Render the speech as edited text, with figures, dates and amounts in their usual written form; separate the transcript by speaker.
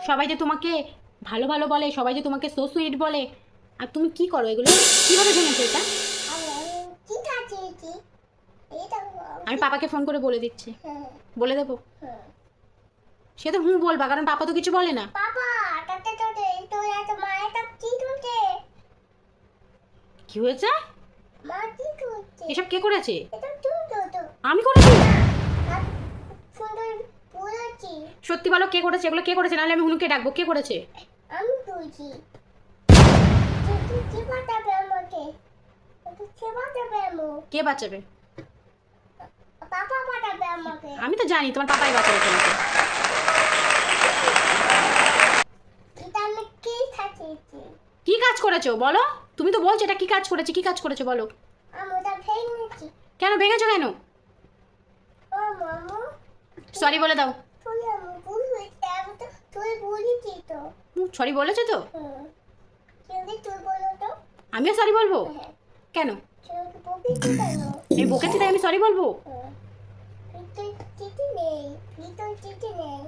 Speaker 1: সবাই যে তোমাকে ভালো ভালো বলে, সবাই যে তোমাকে সো সুইট বলে, আর তুমি কি করো এগুলো? কীভাবে জেনেছো এটা? আমি পাপাকে ফোন করে বলে দিচ্ছি। বলে দেবো? সে তো বলবা, কারণ পাপা তো কিছু বলে না। কি হয়েছে? এসব কে করেছে? আমি করেছি? সত্যি বলো, কে করেছে এগুলো? কে করেছে? নাহলে আমি হুনুকে ডাকবো। কে করেছে?
Speaker 2: আমি করেছি। কে বাঁচাবে আমাকে? কে বাঁচাবে আমাকে?
Speaker 1: কে বাঁচাবে?
Speaker 2: পাপা বাঁচাবে আমাকে।
Speaker 1: আমি তো জানি তোমার পাপাই বাঁচাবে তোমাকে।
Speaker 2: এটা আমি কি খাচ্ছি?
Speaker 1: কি কাজ করেছো বলো? তুমি তো বলছো এটা কি কাজ করেছে, কি কাজ করেছো বলো?
Speaker 2: আমি ওটা ভেঙেছি।
Speaker 1: কেন ভেঙেছো কেন?
Speaker 2: ও মামু,
Speaker 1: সরি বলে দাও।
Speaker 2: তুই আমি ভুল হয়েছে। আমি তো তুই বলেছি তো।
Speaker 1: সরি বলেছো তো?
Speaker 2: কিন্তু তুই বলো তো।
Speaker 1: আমিও সরি বলবো?
Speaker 2: হ্যাঁ।
Speaker 1: কেন?
Speaker 2: তুই বকেছি কেন?
Speaker 1: আমি বকেছি তাই আমি সরি বলবো?
Speaker 2: ভিতর চিঠি নেই। ভিতর চিঠি নেই।